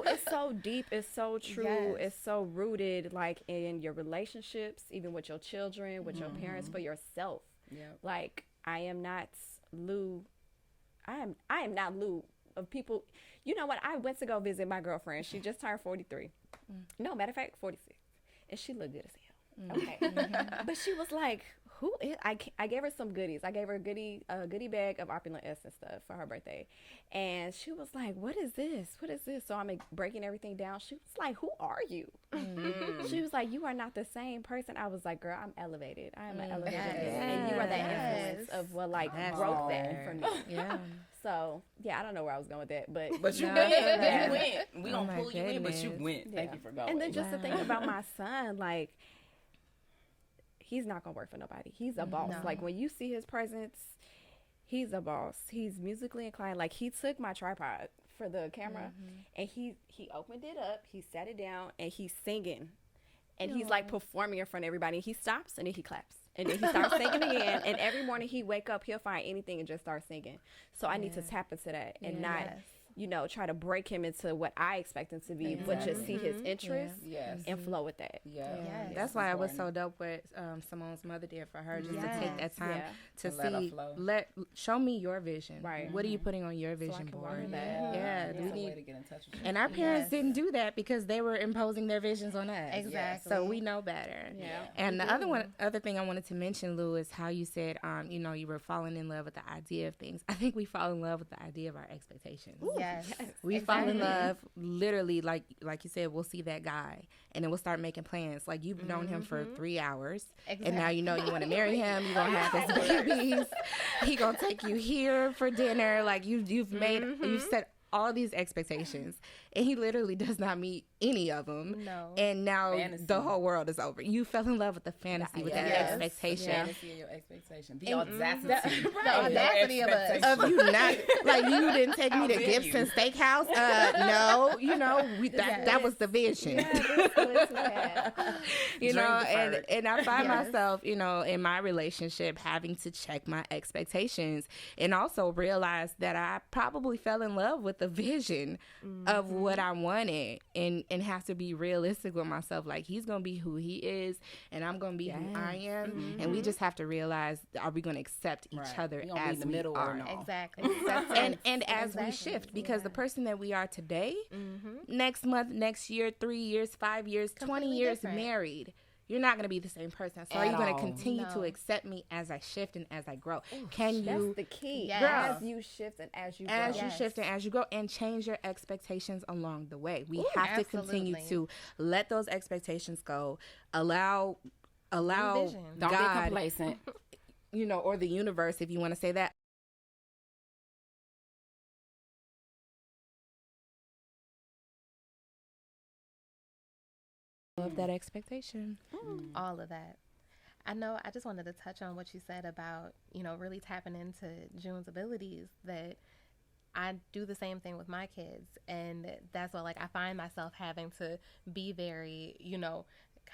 It's so deep. It's so true. Yes. It's so rooted, like, in your relationships, even with your children, with your parents, for yourself. Yep. Like, I am not Lou. I am not Lou of people. You know what? I went to go visit my girlfriend. She just turned 43. No, matter of fact, 46. And she looked good as hell. Okay. But she was like, I gave her some goodies. I gave her a goodie bag of Opulent S and stuff for her birthday. And she was like, what is this? What is this? So I'm breaking everything down. She was like, who are you? She was like, you are not the same person. I was like, girl, I'm elevated. I am an elevated being. And you are that influence of what broke that for me. Yeah. So, yeah, I don't know where I was going with that, but you went. You went. We don't pull you in, but you went. Thank you for going. And then just to think about my son, like, he's not gonna work for nobody. He's a boss. No. Like, when you see his presence, he's a boss. He's musically inclined. Like, he took my tripod for the camera, and he opened it up, he sat it down, and he's singing, and he's like performing in front of everybody. He stops and then he claps. And then he starts singing again. And every morning he wake up, he'll find anything and just start singing. So I need to tap into that and not, try to break him into what I expect him to be, but just see his interests and flow with that. That's why it was so dope what Simone's mother did for her, just to take that time to show me your vision. Right. What are you putting on your vision board? We need to get in touch with you. And our parents didn't do that because they were imposing their visions on us. Exactly. So we know better. Yeah. And the other thing I wanted to mention, Lou, is how you said, you were falling in love with the idea of things. I think we fall in love with the idea of our expectations. Ooh. Yes. We fall in love literally, like you said, we'll see that guy and then we'll start making plans. Like, you've known him for 3 hours and now you want to marry him, you're gonna have his babies, he gonna take you here for dinner. Like, you've set all these expectations and he literally does not meet any of them. No. And now the whole world is over. You fell in love with the fantasy, with that expectation. Fantasy of your expectation. The audacity. The audacity of us. Of you not, like, you didn't take me to Gibson Steakhouse. No, that was the vision. And I find myself, in my relationship having to check my expectations and also realize that I probably fell in love with the vision of what I wanted and have to be realistic with myself. Like, he's gonna be who he is and I'm gonna be who I am, and we just have to realize, are we gonna accept each other as we are? Exactly. and as we shift, because the person that we are today, next month, next year, 3 years, 5 years, completely 20 years different. Married, you're not going to be the same person. So are you going to continue to accept me as I shift and as I grow? That's the key. Yes. As you shift and as you grow. As you shift and as you grow, and change your expectations along the way. We have to continue to let those expectations go. Allow Don't God, be complacent. Or the universe, if you want to say that. Love that expectation. All of that. I know, I just wanted to touch on what you said about, really tapping into June's abilities, that I do the same thing with my kids. And that's what, I find myself having to be very,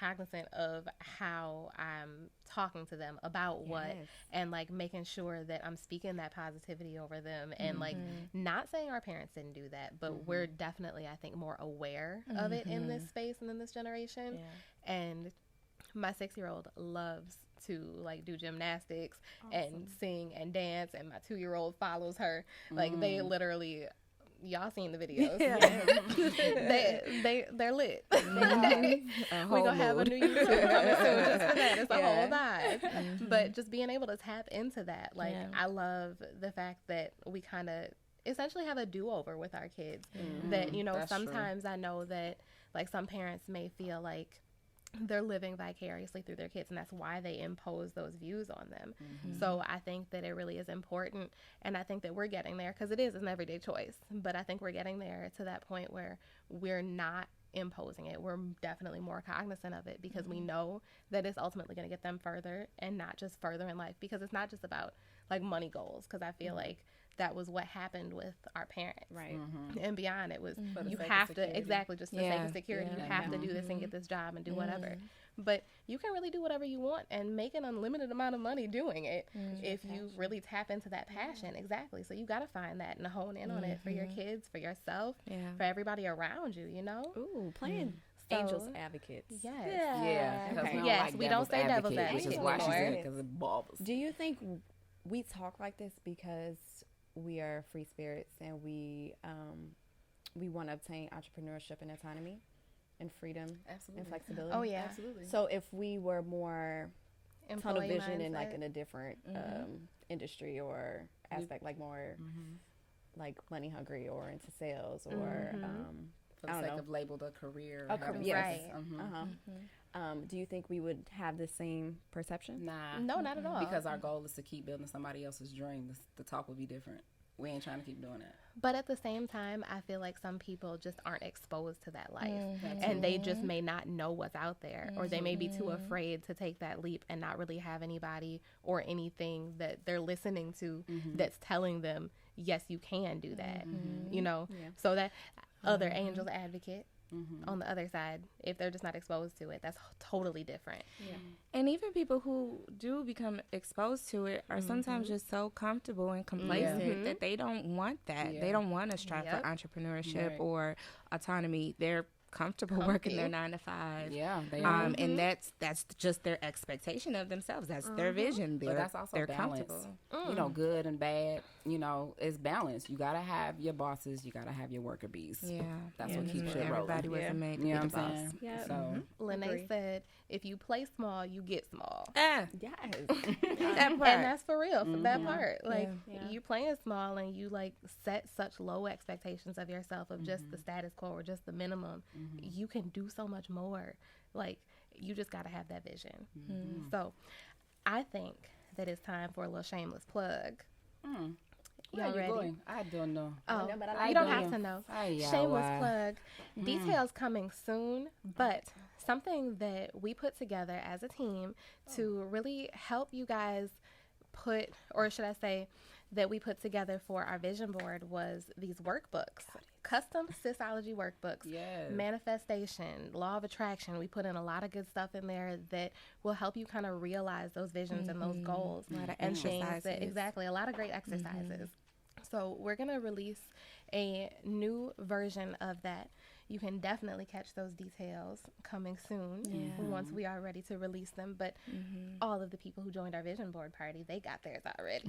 cognizant of how I'm talking to them about what, and making sure that I'm speaking that positivity over them, and not saying our parents didn't do that, but we're definitely, I think, more aware of it in this space and in this generation. And my 6-year-old loves to do gymnastics and sing and dance, and my 2-year-old follows her. They literally, y'all seen the videos. They're lit. We're gonna have a new YouTube coming soon just for that. It's a whole vibe. But just being able to tap into that, I love the fact that we kind of essentially have a do-over with our kids. That sometimes true. I know that some parents may feel like they're living vicariously through their kids, and that's why they impose those views on them. So I think that it really is important, and I think that we're getting there, because it is an everyday choice, but I think we're getting there to that point where we're not imposing it. We're definitely more cognizant of it, because we know that it's ultimately going to get them further, and not just further in life, because it's not just about money goals, because I feel like that was what happened with our parents, right? And beyond, it was you have to just for the sake of security, you have to do this and get this job and do whatever. But you can really do whatever you want and make an unlimited amount of money doing it if you really tap into that passion. Exactly. So you got to find that and hone in on it for your kids, for yourself, for everybody around you. Ooh, playing angels advocates. Yes. We don't say devil's advocates, which is why she said it, because it bothers. Do you think we talk like this because we are free spirits and we want to obtain entrepreneurship and autonomy and freedom and flexibility? Oh yeah, absolutely. So if we were more tunnel employee vision in like mindset. in a different industry or aspect, like more like money hungry or into sales or For the I don't sake know. of labeled a career. A having yes. Right. Do you think we would have the same perception? Nah. No, not at all. Because our goal is to keep building somebody else's dream. The talk will be different. We ain't trying to keep doing that. But at the same time, I feel like some people just aren't exposed to that life. And they just may not know what's out there. Or they may be too afraid to take that leap and not really have anybody or anything that they're listening to that's telling them, yes, you can do that. You know? Yeah. So that other angel's advocate on the other side, if they're just not exposed to it, that's totally different. Yeah. And even people who do become exposed to it are sometimes just so comfortable and complacent that they don't want that. Yeah. They don't want to strive for Yep. entrepreneurship Right. or autonomy. They're comfortable working their 9 to 5. Yeah, they are. And that's just their expectation of themselves. That's their vision. But that's also they're balance. comfortable. You know, good and bad. You know, it's balance. You gotta have your bosses. You gotta have your worker bees. Yeah, That's what keeps it Everybody rolling. wasn't made to You know be what the I'm boss. saying? Yeah. So Lene Agree. said, if you play small, you get small. Ah, Yes. that part. And that's for real, for that part. Like, Yeah. you playing small and you, like, set such low expectations of yourself of just the status quo or just the minimum. You can do so much more. Like, you just got to have that vision. So, I think that it's time for a little shameless plug. where Y'all are you ready? going? I don't know. Oh, know, but I you like don't doing have it. to know. Yeah, Shameless why? plug. Details coming soon, but something that we put together as a team to really help you guys put, or should I say, that we put together for our vision board was these workbooks, custom Sisology workbooks, Yes. manifestation, law of attraction. We put in a lot of good stuff in there that will help you kind of realize those visions and those goals A lot of and things that, exercises. exactly, a lot of great exercises. So we're going to release a new version of that. You can definitely catch those details coming soon once we are ready to release them. But all of the people who joined our vision board party, they got theirs already.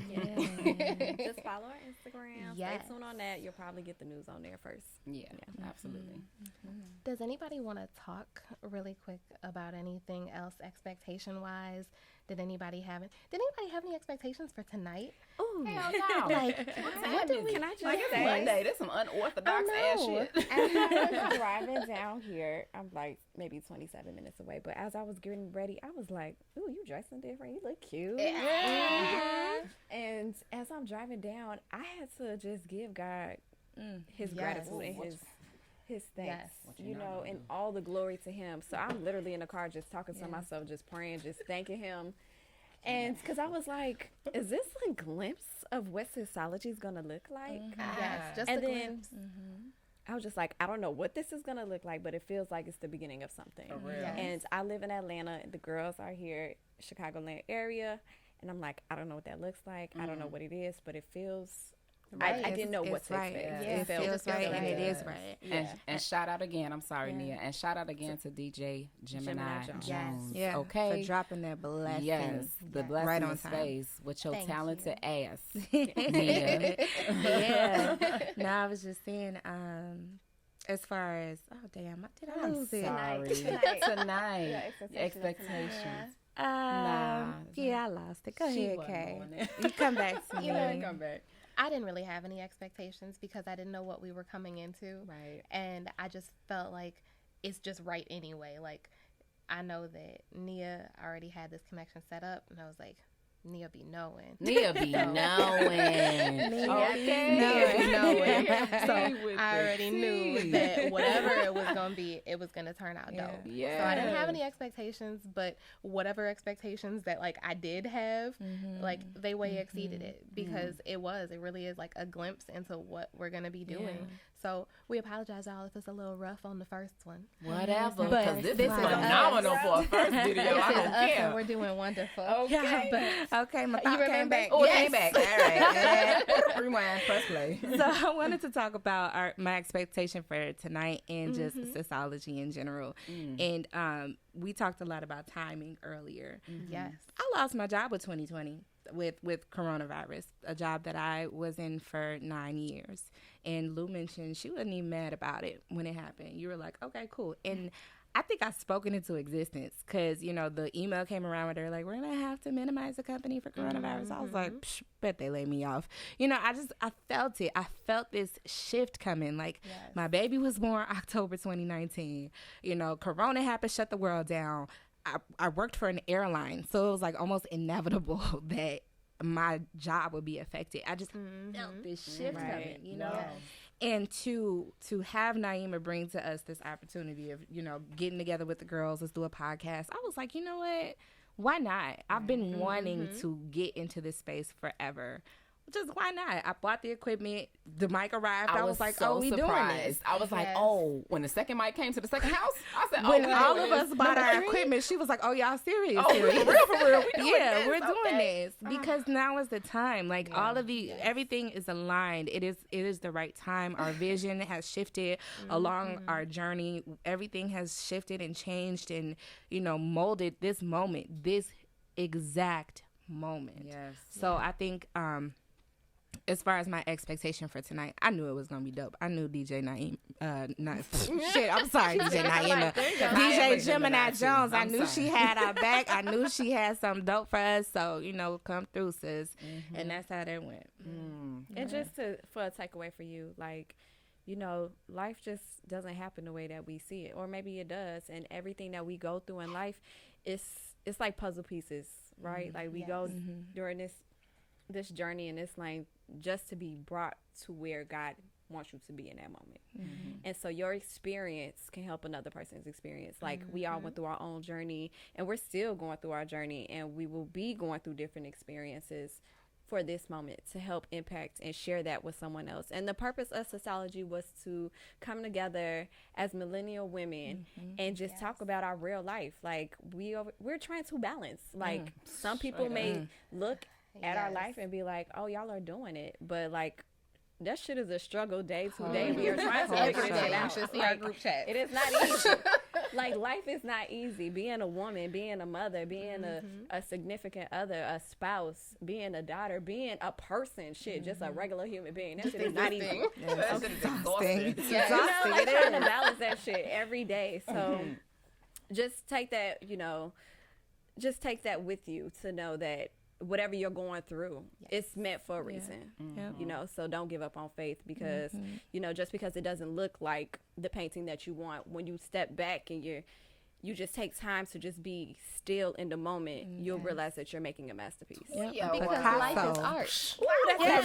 Just follow our Instagram. Yes. Stay tuned on that. You'll probably get the news on there first. Yeah, absolutely. Does anybody want to talk really quick about anything else expectation-wise? Did anybody have any expectations for tonight? Ooh. Hell no. Like, what do we? Can I just Like it's say? Monday. There's some unorthodox ass know. shit. As I was driving down here, I'm like maybe 27 minutes away, but as I was getting ready, I was like, ooh, you dressing different. You look cute. And as I'm driving down, I had to just give God his Yes. gratitude and his thanks, Yes. you know, and all the glory to him. So I'm literally in the car just talking to myself, just praying, just thanking him. And because I was like, is this a glimpse of what Sisology is going to look like? Yes, just And a then glimpse. I was just like, I don't know what this is going to look like, but it feels like it's the beginning of something. For real. Yes. And I live in Atlanta. The girls are here, Chicagoland area. And I'm like, I don't know what that looks like. I don't know what it is, but it feels... Right. I didn't know what It's to right. expect. Yeah. It felt- feels right, and it is Yes. right. Yeah. And shout out again. I'm sorry, Nia. And shout out again to DJ Gemini Jones. Jones. Yeah, Okay. for dropping that blessing. Yes, the Yes. blessing Right on in time. space with your Thank talented ass. Yeah. No, I was just saying, as far as, oh damn, did I I'm lose it? sorry. Tonight. Tonight. Yeah, Expectations. Yeah, I lost it. Go She ahead, wasn't Kay. on it. You come back to me. Come back. I didn't really have any expectations because I didn't know what we were coming into. Right. And I just felt like it's just right anyway. Like, I know that Nia already had this connection set up, and I was like, Nia be knowing. Nia be knowing. Okay. Nia be knowing. So Tea with I the already knew tea. that whatever it was going to be, it was going to turn out dope. Yeah. So I didn't have any expectations, but whatever expectations that, like, I did have, like, they way exceeded it because it really is like a glimpse into what we're going to be doing. So we apologize, y'all, if it's a little rough on the first one. Whatever. But Because this this is is phenomenal for a first video. This I is don't us, and care. we're doing wonderful. Okay. Okay, my You thought came remember? back. Oh, it Yes. came back. All right. Rewind. Press play. So I wanted to talk about my expectation for tonight and just Sisology in general. And we talked a lot about timing earlier. Yes. I lost my job with 2020 with coronavirus, a job that I was in for 9 years. And Lou mentioned she wasn't even mad about it when it happened. You were like, okay, cool. And I think I've spoken into existence because, you know, the email came around where they're like, we're going to have to minimize the company for coronavirus. I was like, bet they laid me off. You know, I felt it. I felt this shift coming. Like, my baby was born October 2019. You know, Corona happened, shut the world down. I worked for an airline, so it was like almost inevitable that my job would be affected. I just felt this shift coming, you know? Yes. And to have Naima bring to us this opportunity of, you know, getting together with the girls, let's do a podcast. I was like, you know what? Why not? I've been wanting to get into this space forever. Just why not? I bought the equipment. The mic arrived. I was like, so we surprised. doing this. I was like, when the second mic came to the second house, I said, when all of us bought our equipment, she was like, y'all serious? Serious? For real. We're doing this because now is the time. Like all of everything is aligned. It is the right time. Our vision has shifted along our journey. Everything has shifted and changed and, you know, molded this moment, this exact moment. Yes. So I think, as far as my expectation for tonight, I knew it was gonna be dope. I knew DJ Naeem, shit. I'm sorry, DJ Naeema, DJ Gemini Jones. I knew she had our back. I knew she had something dope for us. So you know, come through, sis. And that's how that went. And just for a takeaway for you, like, you know, life just doesn't happen the way that we see it, or maybe it does. And everything that we go through in life, it's like puzzle pieces, right? Like we go during this journey in this lane just to be brought to where God wants you to be in that moment. And so your experience can help another person's experience. Like we all went through our own journey, and we're still going through our journey, and we will be going through different experiences for this moment to help impact and share that with someone else. And the purpose of Sisology was to come together as millennial women and just talk about our real life. Like we're trying to balance. Like some people may look at our life and be like, oh, y'all are doing it, but like that shit is a struggle day to day. We are trying to figure it out. See our group chat. It is not easy. Like life is not easy. Being a woman, being a mother, being a significant other, a spouse, being a daughter, being a person, just a regular human being. That shit is not easy. That shit is exhausting. It's exhausting. Like trying to balance that shit every day. So just take that, you know, just take that with you to know that whatever you're going through, it's meant for a reason, you know, so don't give up on faith because, you know, just because it doesn't look like the painting that you want, when you step back and you just take time to just be still in the moment, you'll realize that you're making a masterpiece. Because life is art.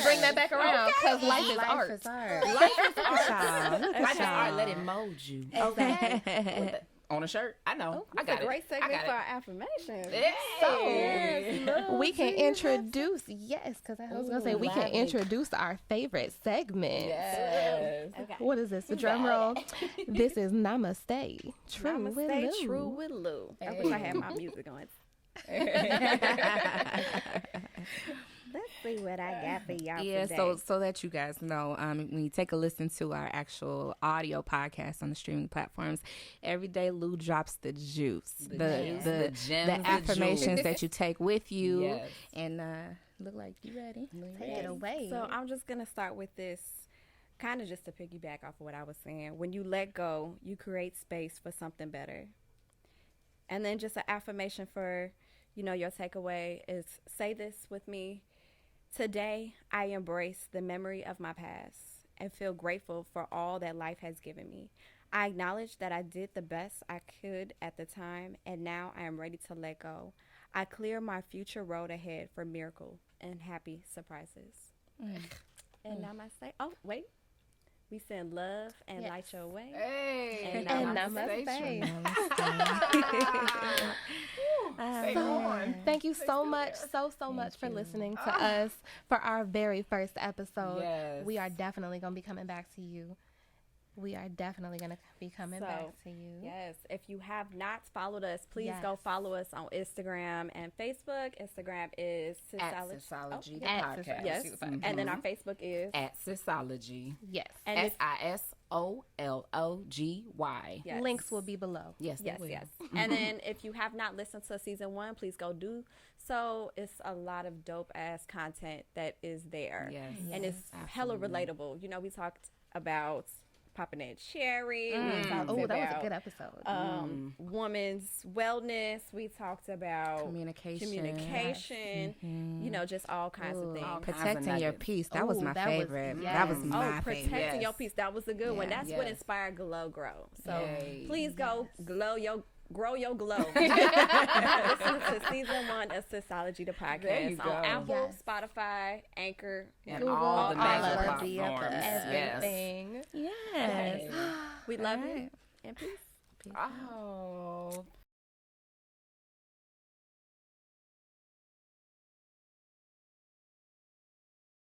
Bring that back around because life is art. Life is art. Let it mold you. Okay. On a shirt? I know. I got a great segment for our affirmations. So we can introduce, because I was going to say, we can introduce our favorite segment. Yes. Okay. What is this? The drum roll. This is Namaste. True with Lou. I wish I had my music on. Let's see what I got for y'all today. So that you guys know, when you take a listen to our actual audio podcast on the streaming platforms, every day Lou drops the juice, the affirmations that you take with you, and look like you ready. Take it away. So I'm just gonna start with this, kind of just to piggyback off of what I was saying. When you let go, you create space for something better. And then just an affirmation for, you know, your takeaway is, say this with me. Today, I embrace the memory of my past and feel grateful for all that life has given me. I acknowledge that I did the best I could at the time, and now I am ready to let go. I clear my future road ahead for miracle and happy surprises. And namaste. Oh, wait. We send love and light your way. Hey. And namaste. Thank you so much, so much for listening to us for our very first episode. Yes. We are definitely going to be coming back to you. Yes. If you have not followed us, please go follow us on Instagram and Facebook. Instagram is Sisology The Podcast. Yes. And then our Facebook is at Sisology. Yes. And SISOLOGY. Yes. Links will be below. Yes. And then if you have not listened to season 1, please go do so. It's a lot of dope ass content that is there. Yes. And it's hella relatable. You know, we talked about popping that cherry. We talked Oh, about that was a good episode. women's wellness. We talked about communication. You know, just all kinds of things. Protecting your peace. That was my favorite. That was my favorite. Protecting your peace. That was a good one. That's what inspired Glow Grow. So please go grow your glow. Listen to season 1 of Sisology The Podcast on Apple, Spotify, Anchor, and all the major platforms. Everything. Yes. We love you. And peace. Oh,